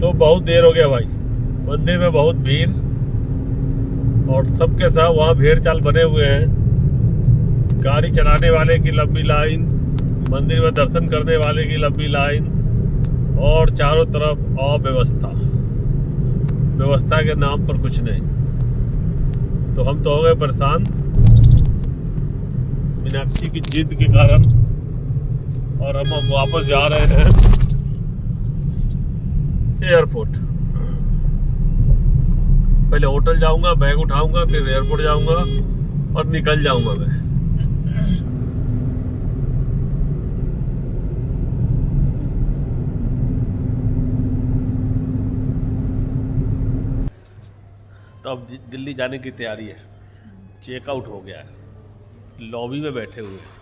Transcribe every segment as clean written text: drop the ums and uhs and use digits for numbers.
तो बहुत देर हो गया भाई, मंदिर में बहुत भीड़ और सबके साथ वहाँ भेड़ चाल बने हुए हैं। गाड़ी चलाने वाले की लंबी लाइन, मंदिर में दर्शन करने वाले की लंबी लाइन और चारों तरफ अव्यवस्था। व्यवस्था के नाम पर कुछ नहीं। तो हम तो हो गए परेशान मीनाक्षी की जिद के कारण और हम अब वापस जा रहे हैं एयरपोर्ट। पहले होटल जाऊंगा, बैग उठाऊंगा, फिर एयरपोर्ट जाऊंगा और निकल जाऊंगा मैं। तो अब दिल्ली जाने की तैयारी है। चेकआउट हो गया है, लॉबी में बैठे हुए हैं।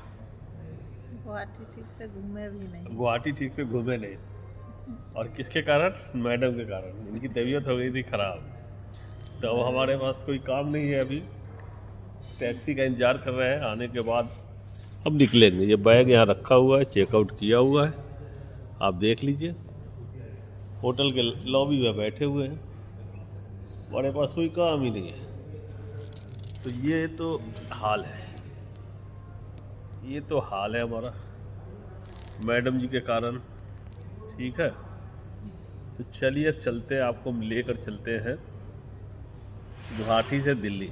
गुवाहाटी ठीक से घूमे भी नहीं। गुवाहाटी ठीक से घूमे नहीं, और किसके कारण? मैडम के कारण। इनकी तबीयत हो गई थी खराब, तो अब हमारे पास कोई काम नहीं है। अभी टैक्सी का इंतजार कर रहे हैं, आने के बाद अब निकलेंगे। ये बैग यहाँ रखा हुआ है, चेकआउट किया हुआ है, आप देख लीजिए। होटल के लॉबी में बैठे हुए हैं, हमारे पास कोई काम ही नहीं है। तो ये तो हाल है, ये तो हाल है हमारा मैडम जी के कारण। ठीक है, तो चलिए चलते हैं, आपको लेकर चलते हैं गुवाहाटी से दिल्ली।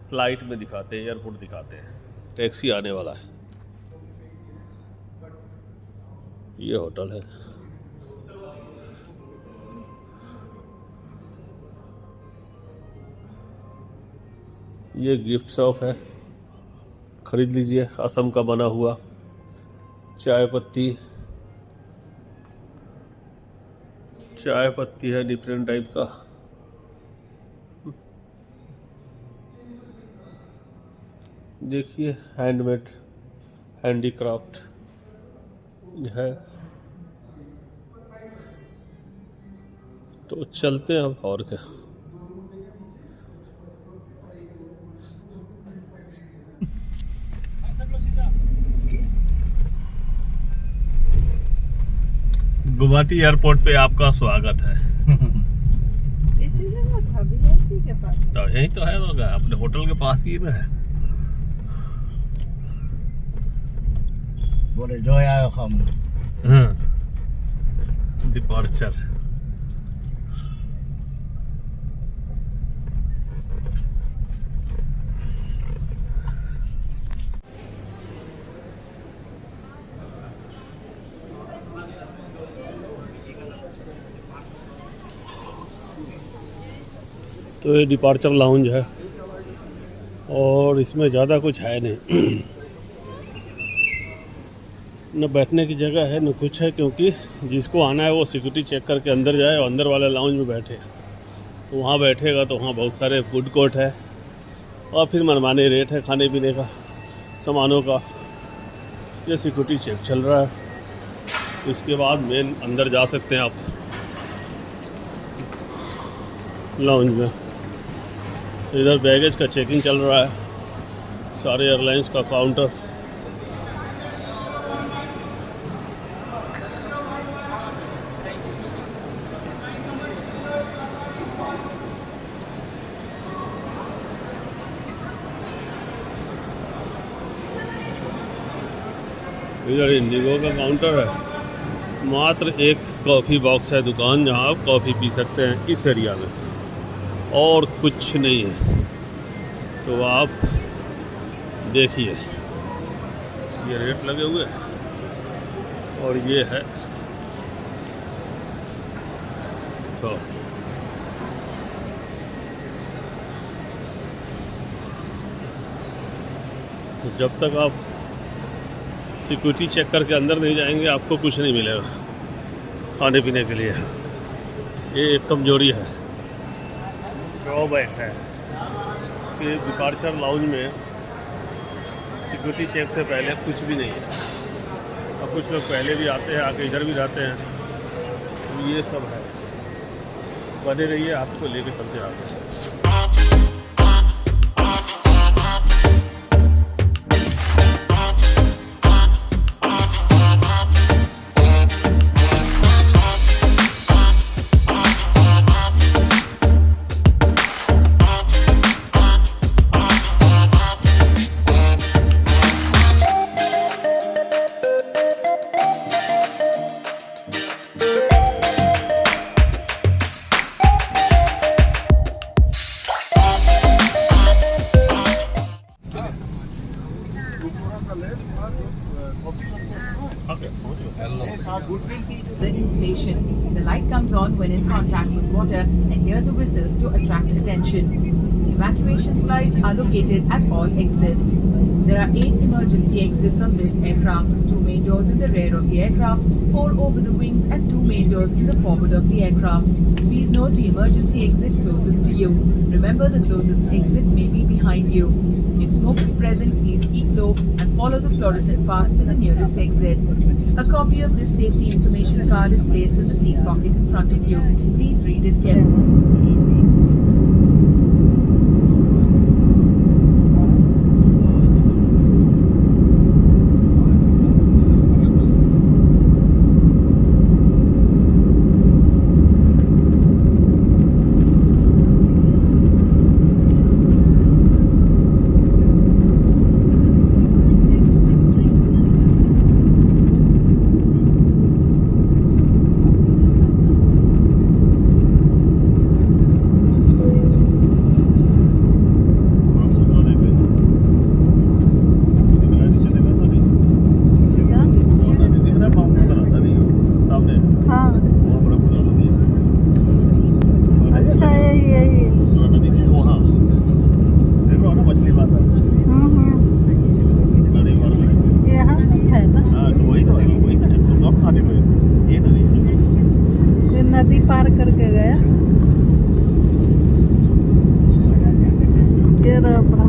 फ्लाइट में दिखाते हैं, एयरपोर्ट दिखाते हैं। टैक्सी आने वाला है। ये होटल है। ये गिफ्ट शॉप है, खरीद लीजिए। असम का बना हुआ चाय पत्ती है, डिफरेंट टाइप का। देखिए, हैंडमेड, हैंडीक्राफ्ट है। तो चलते हैं अब, और क्या। गुवाहाटी एयरपोर्ट पे आपका स्वागत है। इसी जगह था VIP के पास। तो यही तो है, होगा अपने होटल के पास ही ना है। बोले जो आयो हम। हाँ, डिपार्चर। तो ये डिपार्चर लाउंज है और इसमें ज़्यादा कुछ है नहीं। न बैठने की जगह है न कुछ है, क्योंकि जिसको आना है वो सिक्योरिटी चेक करके अंदर जाए और अंदर वाले लाउंज में बैठे। तो वहाँ बैठेगा तो वहाँ बहुत सारे फूड कोर्ट है और फिर मनमाने रेट है खाने पीने का, सामानों का। ये सिक्योरिटी चेक चल रहा है। इसके बाद मेन अंदर जा सकते हैं आप लाउंज में। इधर बैगेज का चेकिंग चल रहा है, सारे एयरलाइंस का काउंटर। इधर इंडिगो का काउंटर है। मात्र एक कॉफ़ी बॉक्स है दुकान जहां आप कॉफ़ी पी सकते हैं इस एरिया में, और कुछ नहीं है। तो आप देखिए, ये रेट लगे हुए हैं और ये है तो जब तक आप सिक्योरिटी चेक करके अंदर नहीं जाएंगे आपको कुछ नहीं मिलेगा खाने पीने के लिए। ये एक कमजोरी है, ड्रॉबैक है कि डिपार्चर लाउंज में सिक्योरिटी चेक से पहले कुछ भी नहीं है। और कुछ लोग पहले भी आते हैं, आके इधर भी रहते हैं। तो ये सब है। बने रहिए, आपको लेके चलते आते हैं। inflation. The light comes on when in contact with water and hears a whistle to attract attention. Evacuation slides are located at all exits. There are 8 emergency exits on this aircraft, 2 main doors in the rear of the aircraft, 4 over the wings and 2 main doors in the forward of the aircraft. Please note the emergency exit closest to you. Remember, the closest exit may be behind you. If smoke is present, please keep low and follow the fluorescent path to the nearest exit. A copy of this safety information card is placed in the seat pocket in front of you. Please read it carefully. नदी पार करके गया ये रहा।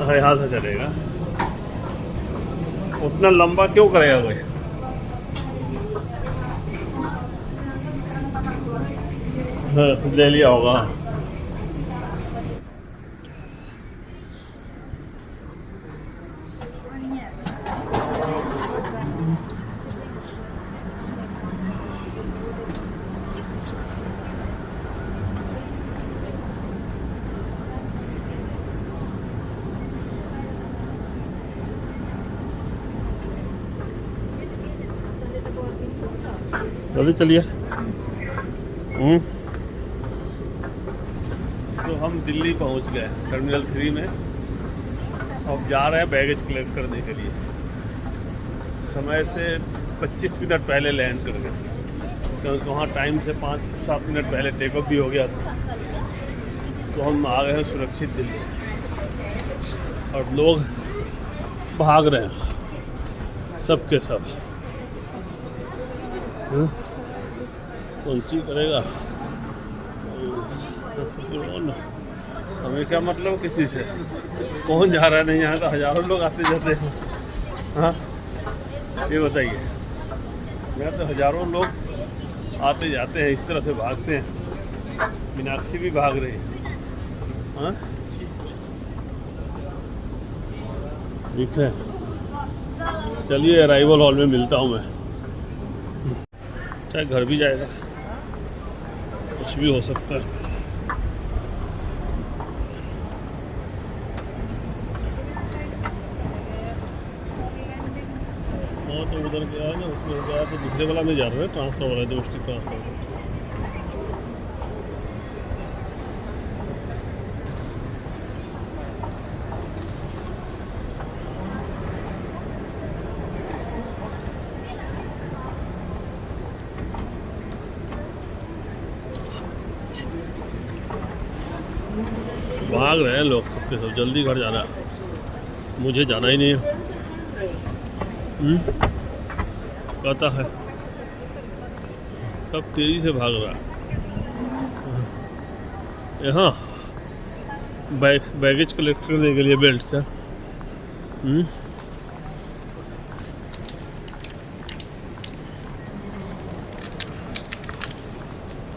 हाँ यहाँ से चलेगा। उतना लंबा क्यों करेगा कोई? हाँ, ले लिया होगा। जल्दी चलिए। तो हम दिल्ली पहुंच गए टर्मिनल 3 में। अब जा रहे हैं बैगेज कलेक्ट करने के लिए। समय से 25 मिनट पहले लैंड कर गए, क्योंकि वहाँ टाइम से 5-7 मिनट पहले टेक ऑफ भी हो गया था। तो हम आ गए हैं सुरक्षित दिल्ली, और लोग भाग रहे हैं सब के सब। कौन सी करेगा हमें क्या मतलब किसी से, कौन जा रहा है नहीं, यहाँ तो हजारों लोग आते जाते हैं। हाँ ये बताइए, यहाँ तो हजारों लोग आते जाते हैं, इस तरह से भागते हैं। मीनाक्षी भी भाग रही है। हाँ ठीक है, चलिए अराइवल हॉल में मिलता हूँ मैं। चाहे घर भी जाएगा, कुछ भी हो सकता है। हाँ तो उधर गया है ना, उसमें गया तो दूसरे वाला में जा रहा है, ट्रांसफर वाला, डोमेस्टिक ट्रांसफर। भाग रहे हैं लोग सबके सब, जल्दी घर जाना है। मुझे जाना ही नहीं है। कहता है सब तेजी से भाग रहा है। यहाँ बैगेज कलेक्ट करने के लिए बेल्ट से।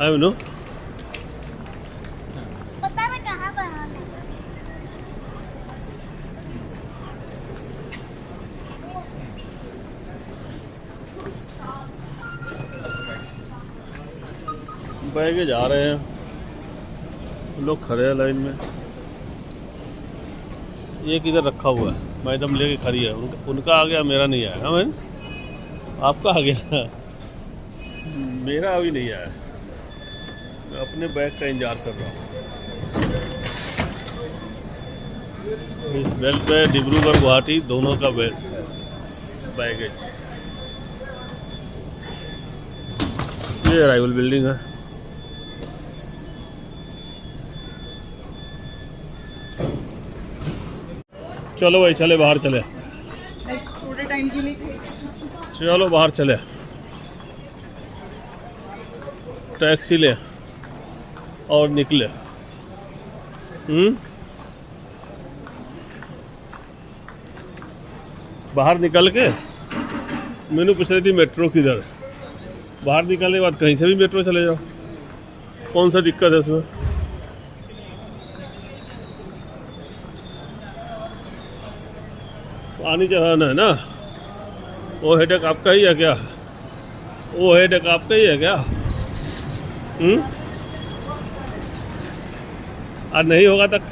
आई नो बैगेज आ रहे हैं, लोग खड़े हैं लाइन में। एक इधर रखा हुआ है, मैडम लेके खड़ी है, उनका आ गया, मेरा नहीं आया। हाँ मैम, आपका आ गया, मेरा अभी नहीं आया। मैं अपने बैग का इंतजार कर रहा हूँ। इस बेल्ट पे डिब्रूगढ़ गुवाहाटी दोनों का बेल्ट है, बैगेज। ये अराइवल बिल्डिंग है। चलो भाई, चले बाहर, चले थोड़े टाइम के लिए। चलो बाहर चले, टैक्सी ले और निकले। बाहर निकल के मैंने पूछ रही थी मेट्रो किधर है। बाहर निकलने के बाद कहीं से भी मेट्रो चले जाओ, कौन सा दिक्कत है इसमें। पानी चढ़ाना है ना, वो हेडेक आपका ही है क्या? वो हेडेक आपका ही है क्या? आज नहीं होगा तक।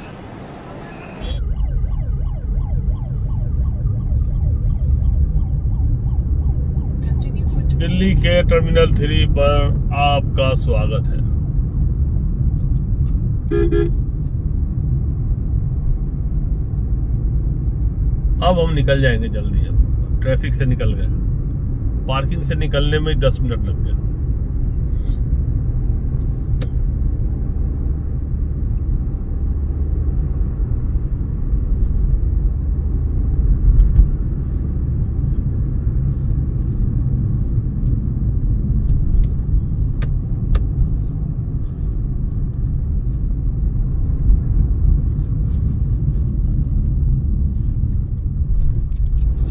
दिल्ली के टर्मिनल 3 पर आपका स्वागत है। अब हम निकल जाएंगे जल्दी। अब ट्रैफिक से निकल गए, पार्किंग से निकलने में 10 मिनट लग गए।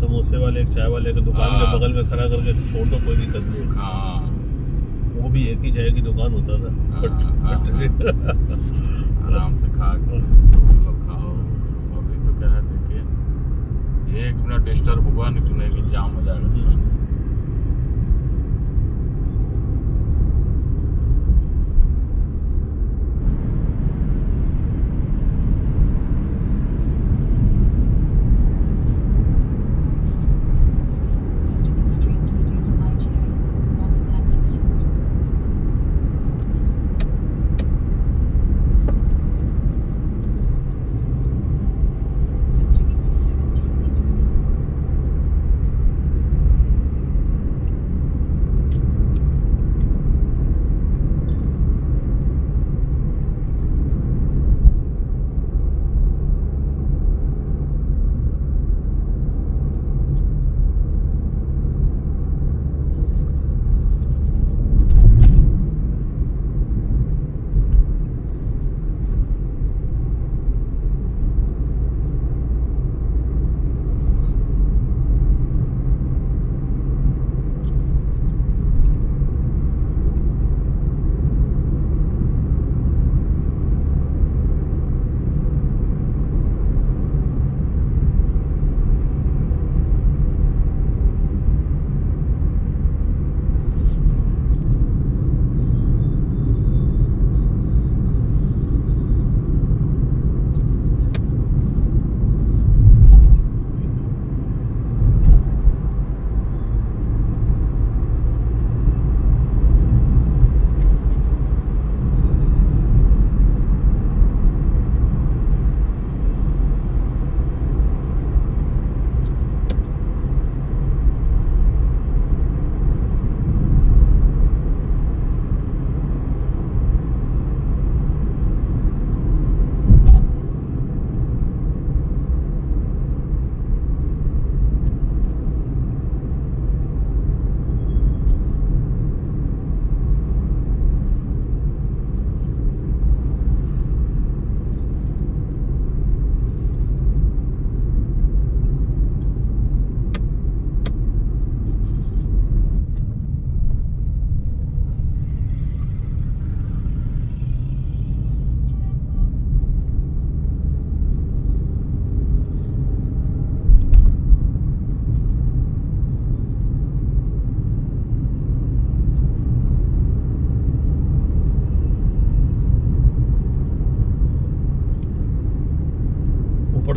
समोसे वाले, चाय वाले की दुकान के बगल में खड़ा करके छोड़ दो, कोई दिक्कत नहीं। हाँ, वो भी एक ही चाय की दुकान होता था। आराम से खा लोग खाओ। अभी तो क्या है, देखिए 1 मिनट डिस्टर्ब हुआ निकलने की जाम हो जाएगा। Continue straight to stay on Light Hill. Walking access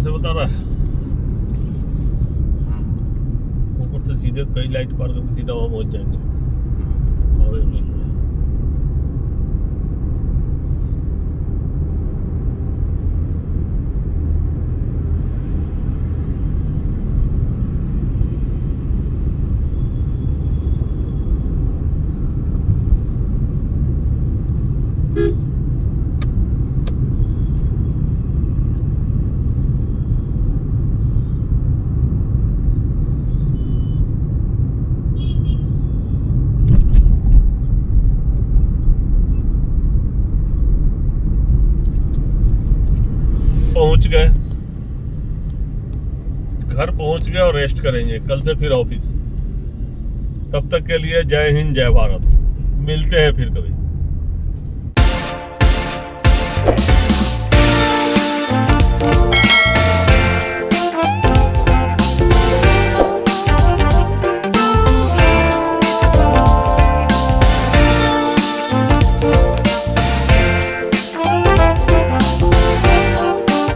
से बता रहा है, ऊपर से सीधे कई लाइट पार करके सीधा वहाँ पहुँच जाएंगे। और ये बीच में पहुंच गए, घर पहुंच गए और रेस्ट करेंगे, कल से फिर ऑफिस। तब तक के लिए जय हिंद जय भारत, मिलते हैं फिर कभी।